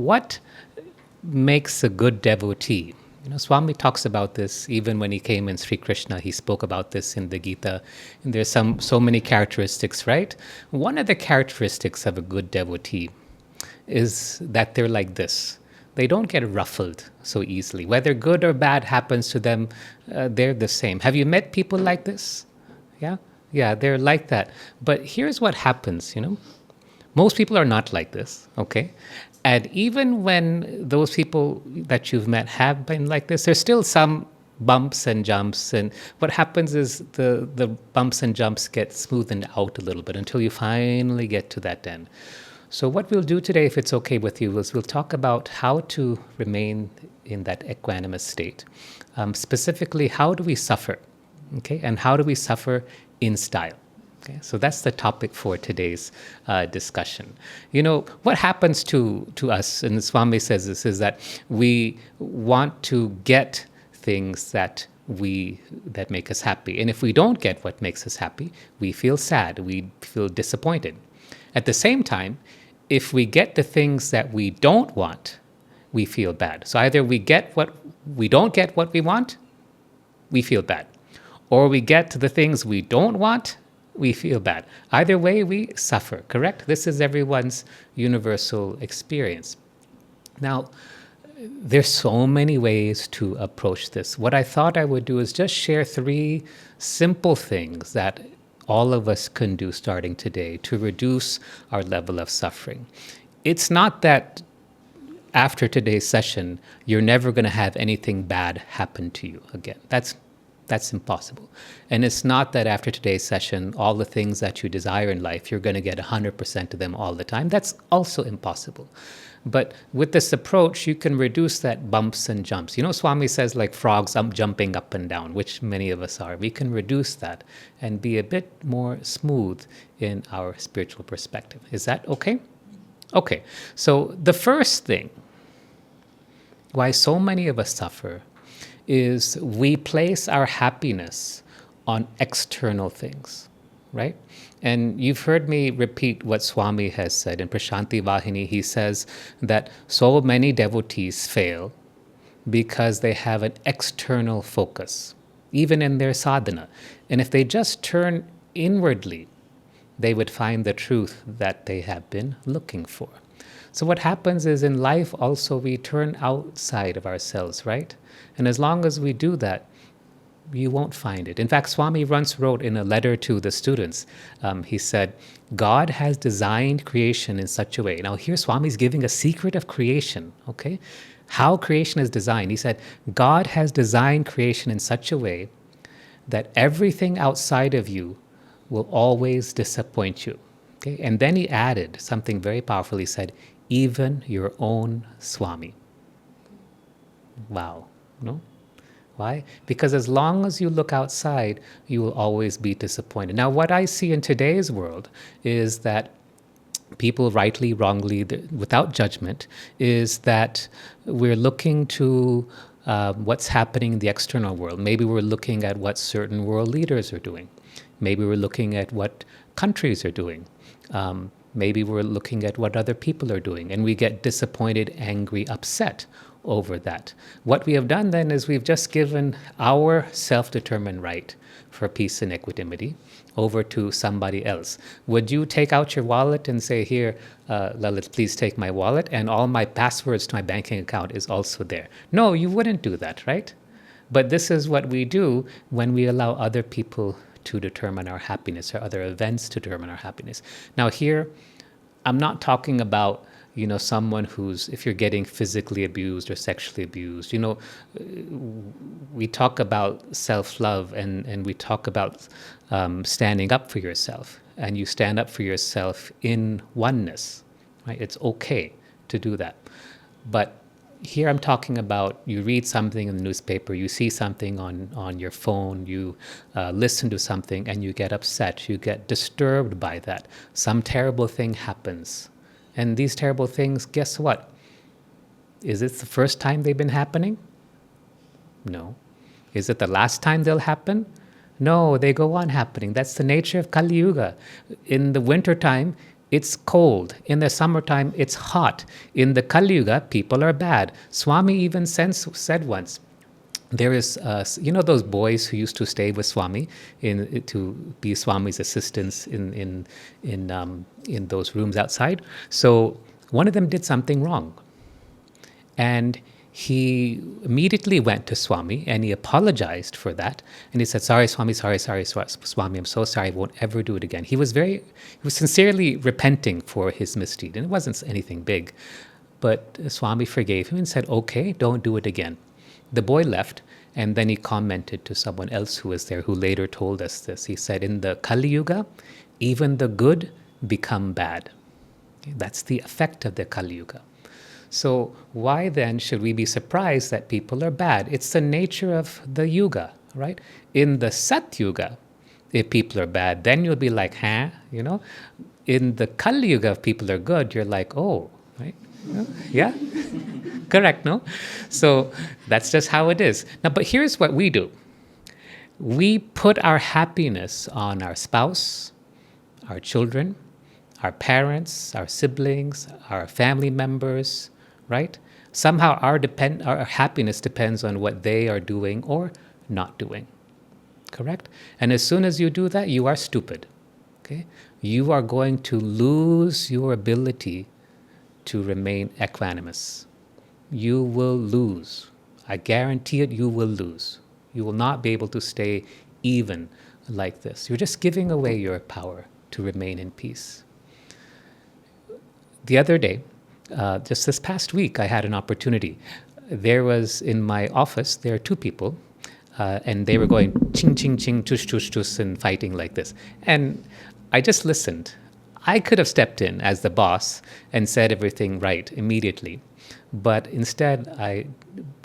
what makes a good devotee? Swami talks about this even when he came in Sri Krishna. He spoke about this in the Gita. And there's so many characteristics, right? One of the characteristics of a good devotee is that they're like this. They don't get ruffled so easily. Whether good or bad happens to them, they're the same. Have you met people like this? Yeah? Yeah, they're like that. But here's what happens. Most people are not like this, okay? And even when those people that you've met have been like this, there's still some bumps and jumps. And what happens is the bumps and jumps get smoothened out a little bit until you finally get to that end. So what we'll do today, if it's okay with you, is we'll talk about how to remain in that equanimous state. Specifically, how do we suffer? Okay, and how do we suffer in style? Okay, so that's the topic for today's discussion. What happens to us, and Swami says this, is that we want to get things that make us happy. And if we don't get what makes us happy, we feel sad, we feel disappointed. At the same time, if we get the things that we don't want, we feel bad. So either we don't get what we want, we feel bad. Or we get to the things we don't want, we feel bad. Either way, we suffer, correct? This is everyone's universal experience. Now, there's so many ways to approach this. What I thought I would do is just share 3 simple things that all of us can do starting today to reduce our level of suffering. It's not that after today's session, you're never going to have anything bad happen to you again. That's impossible. And it's not that after today's session, all the things that you desire in life, you're going to get 100% of them all the time. That's also impossible. But with this approach, you can reduce that bumps and jumps. Swami says like frogs jumping up and down, which many of us are. We can reduce that and be a bit more smooth in our spiritual perspective. Is that okay? Okay. So the first thing why so many of us suffer is we place our happiness on external things, right? And you've heard me repeat what Swami has said. In Prashanti Vahini, he says that so many devotees fail because they have an external focus, even in their sadhana. And if they just turn inwardly, they would find the truth that they have been looking for. So what happens is in life also we turn outside of ourselves, right? And as long as we do that, you won't find it. In fact, Swami once wrote in a letter to the students, he said, God has designed creation in such a way. Now here Swami's giving a secret of creation, okay? How creation is designed. He said, God has designed creation in such a way that everything outside of you will always disappoint you. Okay? And then he added something very powerful. He said, even your own Swami. Wow. No? Why? Because as long as you look outside, you will always be disappointed. Now, what I see in today's world is that people, rightly, wrongly, without judgment, is that we're looking to what's happening in the external world. Maybe we're looking at what certain world leaders are doing. Maybe we're looking at what countries are doing. Maybe we're looking at what other people are doing, and we get disappointed, angry, upset over that. What we have done then is we've just given our self-determined right for peace and equanimity over to somebody else. Would you take out your wallet and say, here, Lalit, please take my wallet, and all my passwords to my banking account is also there? No, you wouldn't do that, right? But this is what we do when we allow other people to determine our happiness or other events to determine our happiness. Now here, I'm not talking about someone who's, if you're getting physically abused or sexually abused, we talk about self-love and we talk about standing up for yourself, and you stand up for yourself in oneness, right? It's okay to do that. But here I'm talking about you read something in the newspaper, you see something on your phone, you listen to something and you get upset, you get disturbed by that. Some terrible thing happens. And these terrible things, guess what? Is it the first time they've been happening? No. Is it the last time they'll happen? No, they go on happening. That's the nature of Kali Yuga. In the wintertime, it's cold. In the summertime, it's hot. In the Kali Yuga, people are bad. Swami even said once, there is, those boys who used to stay with Swami to be Swami's assistants in those rooms outside. So one of them did something wrong, and he immediately went to Swami and he apologized for that. And he said, "Sorry, Swami, sorry, Swami, I'm so sorry, I won't ever do it again." He was sincerely repenting for his misdeed, and it wasn't anything big. But Swami forgave him and said, "Okay, don't do it again." The boy left, and then he commented to someone else who was there, who later told us this. He said, "In the Kali Yuga, even the good become bad." Okay, that's the effect of the Kali Yuga. So why then should we be surprised that people are bad? It's the nature of the Yuga, right? In the Sat Yuga, if people are bad, then you'll be like, huh? In the Kali Yuga, if people are good, you're like, oh, right? Yeah? Correct, no? So that's just how it is. Now, but here's what we do. We put our happiness on our spouse, our children, our parents, our siblings, our family members, right? Somehow our happiness depends on what they are doing or not doing, correct? And as soon as you do that, you are stupid, okay? You are going to lose your ability to remain equanimous. You will lose. I guarantee it, you will lose. You will not be able to stay even like this. You're just giving away your power to remain in peace. The other day, just this past week, I had an opportunity. There was in my office, there are two people, and they were going ching, ching, ching, tush, tush, tush, and fighting like this. And I just listened. I could have stepped in as the boss and said everything right immediately, but instead I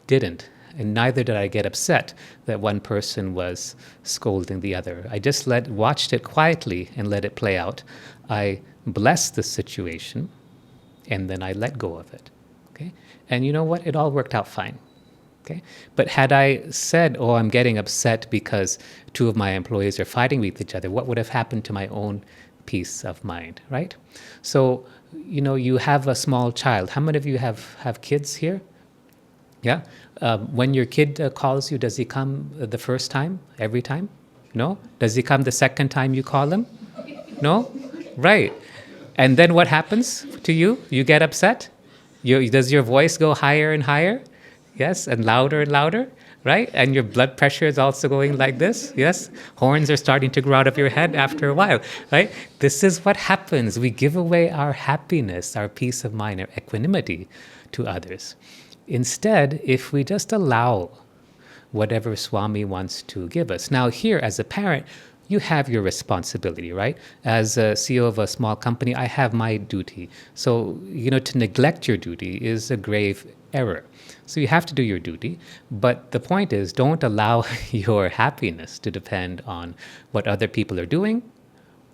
didn't. And neither did I get upset that one person was scolding the other. I just watched it quietly and let it play out. I blessed the situation, and then I let go of it. Okay? And you know what? It all worked out fine. Okay? But had I said, oh, I'm getting upset because two of my employees are fighting with each other, what would have happened to my own peace of mind, right? So, you have a small child. How many of you have kids here? Yeah? When your kid calls you, does he come the first time, every time? No? Does he come the second time you call him? No? Right. And then what happens to you? You get upset? Does your voice go higher and higher? Yes, and louder, right? And your blood pressure is also going like this, yes? Horns are starting to grow out of your head after a while, right? This is what happens. We give away our happiness, our peace of mind, our equanimity to others. Instead, if we just allow whatever Swami wants to give us. Now here, as a parent, you have your responsibility, right? As a CEO of a small company, I have my duty. So, to neglect your duty is a grave error. So you have to do your duty. But the point is, don't allow your happiness to depend on what other people are doing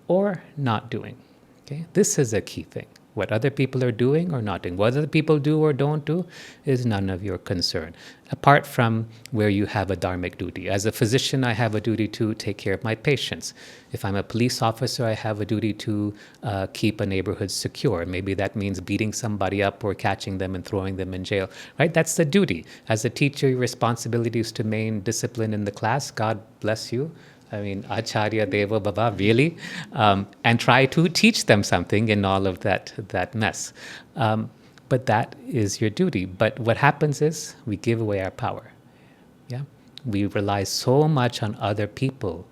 or not doing. Okay? This is a key thing. What other people are doing or not doing. What other people do or don't do is none of your concern, apart from where you have a dharmic duty. As a physician, I have a duty to take care of my patients. If I'm a police officer, I have a duty to keep a neighborhood secure. Maybe that means beating somebody up or catching them and throwing them in jail, right? That's the duty. As a teacher, your responsibility is to maintain discipline in the class. God bless you. I mean, Acharya Deva Baba, really? And try to teach them something in all of that mess. But that is your duty. But what happens is we give away our power. Yeah, we rely so much on other people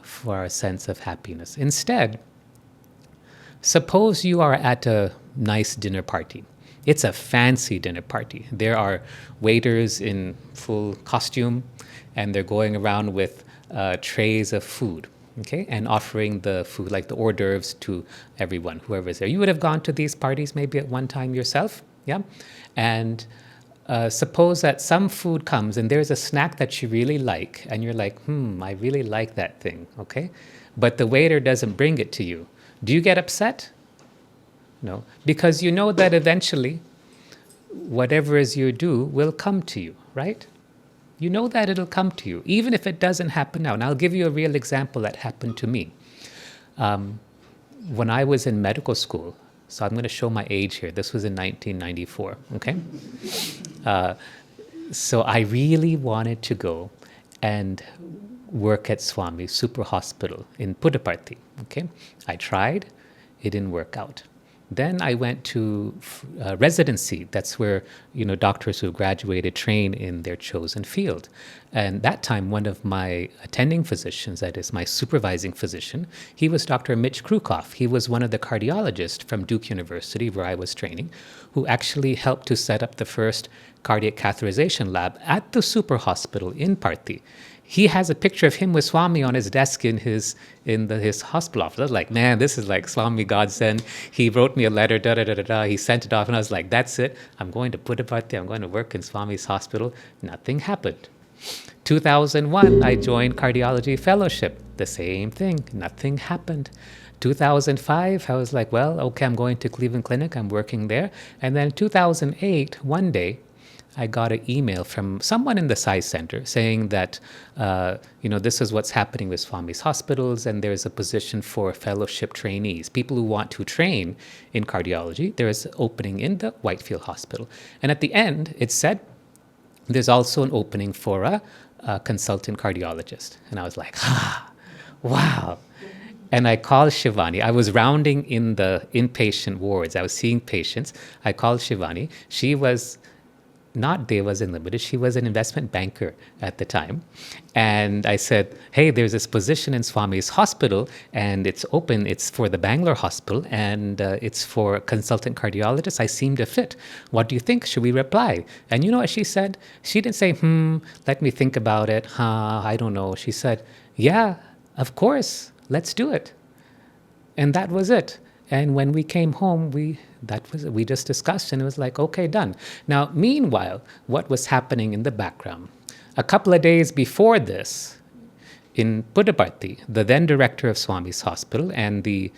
for our sense of happiness. Instead, suppose you are at a nice dinner party. It's a fancy dinner party. There are waiters in full costume, and they're going around with trays of food, okay, and offering the food, like the hors d'oeuvres, to everyone, whoever's there. You would have gone to these parties maybe at one time yourself, yeah? And suppose that some food comes and there's a snack that you really like, and you're like, I really like that thing, okay? But the waiter doesn't bring it to you. Do you get upset? No, because you know that eventually whatever is your due will come to you, right? You know that it'll come to you, even if it doesn't happen now. And I'll give you a real example that happened to me. when I was in medical school, so I'm going to show my age here. This was in 1994, okay? So I really wanted to go and work at Swami Super Hospital in Puttaparthi, okay? I tried, it didn't work out. Then I went to residency. That's where doctors who graduated train in their chosen field. And that time, one of my attending physicians, that is my supervising physician, he was Dr. Mitch Krukoff. He was one of the cardiologists from Duke University, where I was training, who actually helped to set up the first cardiac catheterization lab at the super hospital in Parthi. He has a picture of him with Swami on his desk in his hospital office. I was like, man, this is like Swami godsend. He wrote me a letter, da da da da da. He sent it off, and I was like, that's it. I'm going to Puttaparthi. I'm going to work in Swami's hospital. Nothing happened. 2001, I joined cardiology fellowship. The same thing. Nothing happened. 2005, I was like, well, okay, I'm going to Cleveland Clinic. I'm working there. And then 2008, one day, I got an email from someone in the Sai Center saying that, this is what's happening with Swami's hospitals, and there's a position for fellowship trainees, people who want to train in cardiology. There is an opening in the Whitefield Hospital. And at the end, it said, there's also an opening for a consultant cardiologist. And I was like, wow. And I called Shivani. I was rounding in the inpatient wards. I was seeing patients. I called Shivani. She was not Devas Unlimited. She was an investment banker at the time. And I said, hey, there's this position in Swami's hospital, and it's open. It's for the Bangalore hospital, and it's for a consultant cardiologist. I seem to fit. What do you think? Should we reply? And you know what she said? She didn't say, let me think about it. I don't know. She said, yeah, of course, let's do it. And that was it. And when we came home, we just discussed, and it was like, okay, done. Now, meanwhile, what was happening in the background? A couple of days before this, in Puttaparthi, the then director of Swami's hospital and the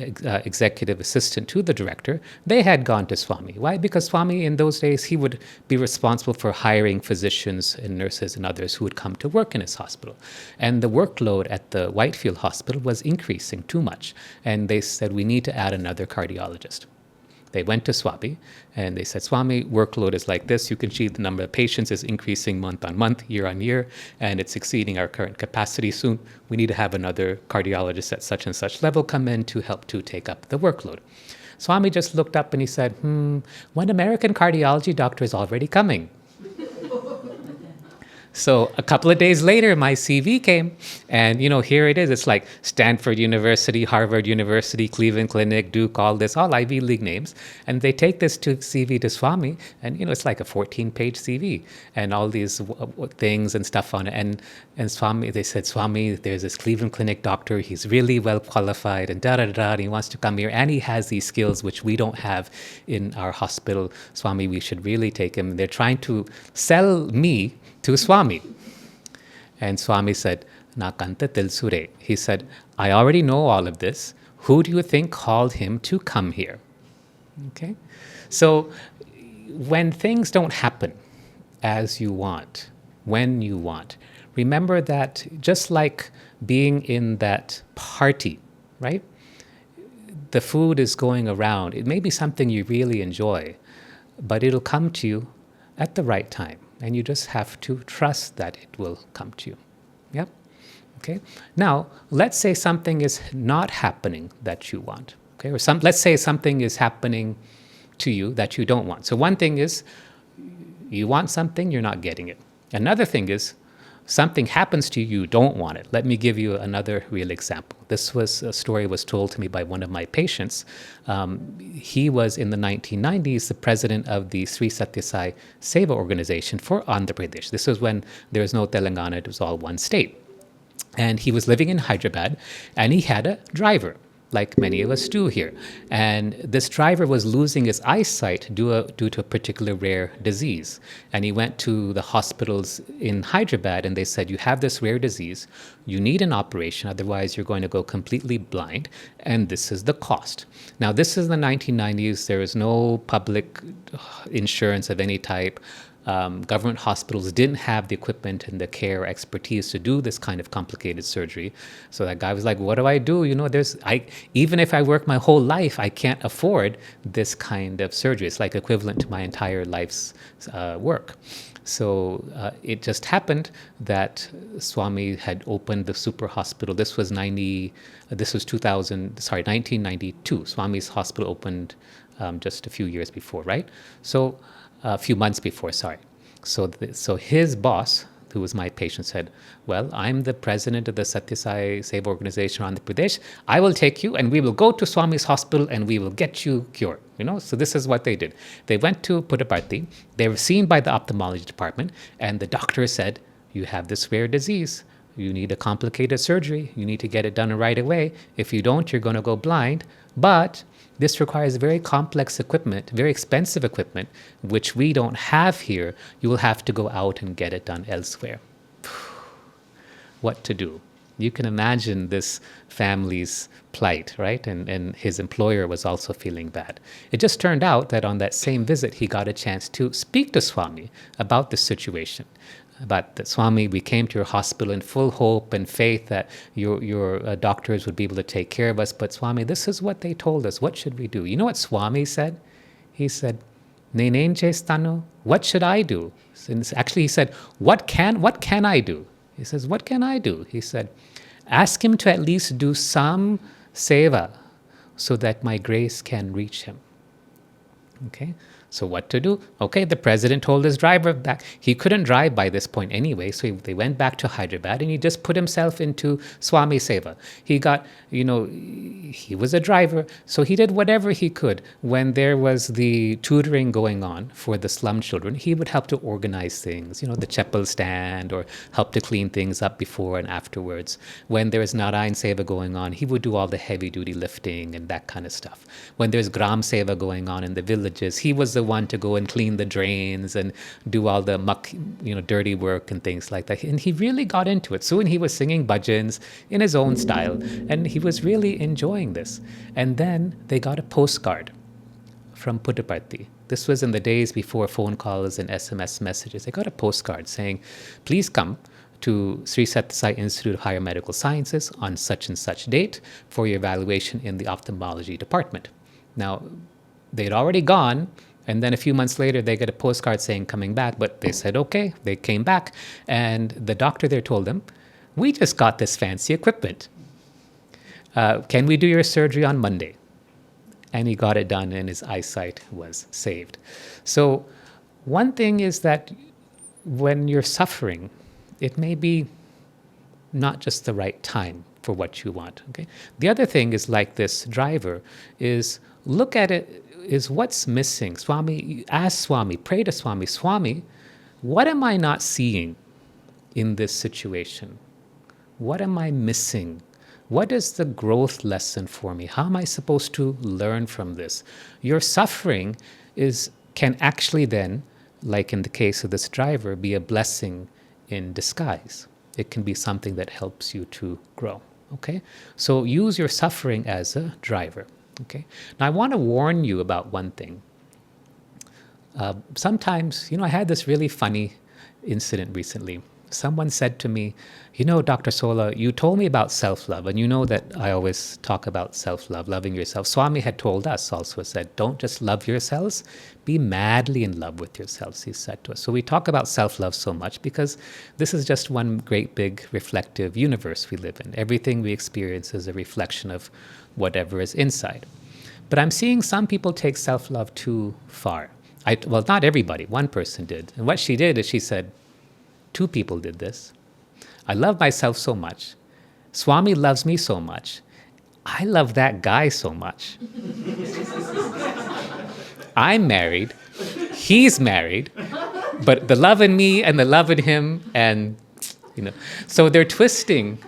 executive assistant to the director, they had gone to Swami. Why? Because Swami, in those days, he would be responsible for hiring physicians and nurses and others who would come to work in his hospital. And the workload at the Whitefield Hospital was increasing too much. And they said, we need to add another cardiologist. They went to Swami and they said, Swami, workload is like this. You can see the number of patients is increasing month on month, year on year, and it's exceeding our current capacity soon. We need to have another cardiologist at such and such level come in to help to take up the workload. Swami just looked up and he said, one American cardiology doctor is already coming. So a couple of days later, my CV came, and here it is. It's like Stanford University, Harvard University, Cleveland Clinic, Duke, all Ivy League names. And they take this CV to Swami, and it's like a 14-page CV, and all these things and stuff on it. And Swami, they said, Swami, there's this Cleveland Clinic doctor. He's really well qualified, and and he wants to come here, and he has these skills which we don't have in our hospital. Swami, we should really take him. They're trying to sell me to Swami. And Swami said, Nakanta Tilsure. He said, I already know all of this. Who do you think called him to come here? Okay? So when things don't happen as you want, when you want, remember that just like being in that party, right? The food is going around. It may be something you really enjoy, but it'll come to you at the right time. And you just have to trust that it will come to you. Yep. Okay. Now, let's say something is not happening that you want. Okay. Or let's say something is happening to you that you don't want. So one thing is you want something, you're not getting it. Another thing is something happens to you, you don't want it. Let me give you another real example. This was a story was told to me by one of my patients. He was in the 1990s the president of the Sri Satya Sai Seva organization for Andhra Pradesh. This was when there was no Telangana, it was all one state. And he was living in Hyderabad, and he had a driver, like many of us do here. And this driver was losing his eyesight due to a particular rare disease. And he went to the hospitals in Hyderabad, and they said, you have this rare disease, you need an operation, otherwise you're going to go completely blind, and this is the cost. Now, this is the 1990s. There is no public insurance of any type. Government hospitals didn't have the equipment and the care expertise to do this kind of complicated surgery. So that guy was like, what do I do? Even if I work my whole life, I can't afford this kind of surgery. It's like equivalent to my entire life's work. So it just happened that Swami had opened the super hospital. This was 1992. Swami's hospital opened just a few years before, right? So a few months before, sorry. So his boss, who was my patient, said, well, I'm the president of the Satya Sai Seva organization in Andhra Pradesh. I will take you and we will go to Swami's hospital and we will get you cured. So this is what they did. They went to Puttaparthi. They were seen by the ophthalmology department, and the doctor said, you have this rare disease. You need a complicated surgery. You need to get it done right away. If you don't, you're going to go blind. But this requires very complex equipment, very expensive equipment, which we don't have here. You will have to go out and get it done elsewhere. What to do? You can imagine this family's plight, right? And his employer was also feeling bad. It just turned out that on that same visit, he got a chance to speak to Swami about the situation. About that, Swami, we came to your hospital in full hope and faith that your doctors would be able to take care of us. But Swami, this is what they told us. What should we do? You know what Swami said? He said, "Nenen chestano, what should I do?" Actually, he said, what can I do? He says, what can I do? He said, ask him to at least do some seva so that my grace can reach him. Okay, so what to do? Okay, the president told his driver back. He couldn't drive by this point anyway, so they went back to Hyderabad and he just put himself into Swami Seva. He got, he was a driver, so he did whatever he could. When there was the tutoring going on for the slum children, he would help to organize things, the chapel stand, or help to clean things up before and afterwards. When there was Narayan Seva going on, he would do all the heavy duty lifting and that kind of stuff. When there's Gram Seva going on in the villages, he was the one to go and clean the drains and do all the muck, dirty work and things like that. And he really got into it. Soon he was singing bhajans in his own style, and he was really enjoying this. And then they got a postcard from Puttaparthi. This was in the days before phone calls and SMS messages. They got a postcard saying, please come to Sri Satya Sai Institute of Higher Medical Sciences on such and such date for your evaluation in the ophthalmology department. Now, they'd already gone, and then a few months later, they get a postcard saying coming back, but they said, okay, they came back, and the doctor there told them, we just got this fancy equipment. Can we do your surgery on Monday? And he got it done, and his eyesight was saved. So one thing is that when you're suffering, it may be not just the right time for what you want. Okay. The other thing is, like this driver, is look at it, is what's missing. Swami, ask Swami, pray to Swami, Swami, what am I not seeing in this situation? What am I missing? What is the growth lesson for me? How am I supposed to learn from this? Your suffering can actually then, like in the case of this driver, be a blessing in disguise. It can be something that helps you to grow. Okay? So use your suffering as a driver. Okay? Now I want to warn you about one thing. Sometimes, I had this really funny incident recently. Someone said to me, Dr. Sola, you told me about self-love, and you know that I always talk about self-love, loving yourself. Swami had told us also, said, don't just love yourselves, be madly in love with yourselves, he said to us. So we talk about self-love so much because this is just one great big reflective universe we live in. Everything we experience is a reflection of whatever is inside. But I'm seeing some people take self-love too far. Well, not everybody. One person did. And what she did is she said, 2 people did this. I love myself so much. Swami loves me so much. I love that guy so much. I'm married. He's married. But the love in me and the love in him, and, So they're twisting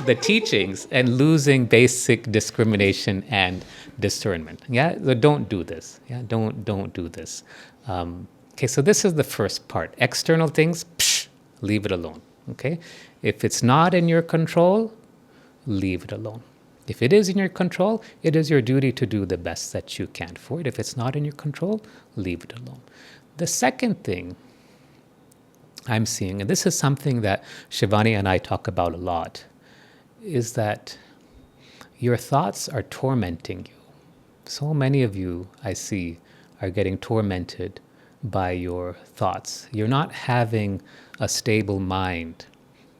the teachings and losing basic discrimination and discernment. Yeah, so don't do this. Yeah, don't do this. Okay, so this is the first part. External things, leave it alone. Okay, if it's not in your control, leave it alone. If it is in your control, it is your duty to do the best that you can for it. If it's not in your control, leave it alone. The second thing I'm seeing, and this is something that Shivani and I talk about a lot, is that your thoughts are tormenting you. So many of you, I see, are getting tormented by your thoughts. You're not having a stable mind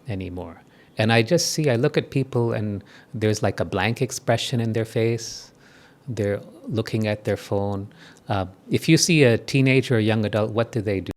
anymore. And I just see, I look at people and there's like a blank expression in their face. They're looking at their phone. If you see a teenager or young adult, what do?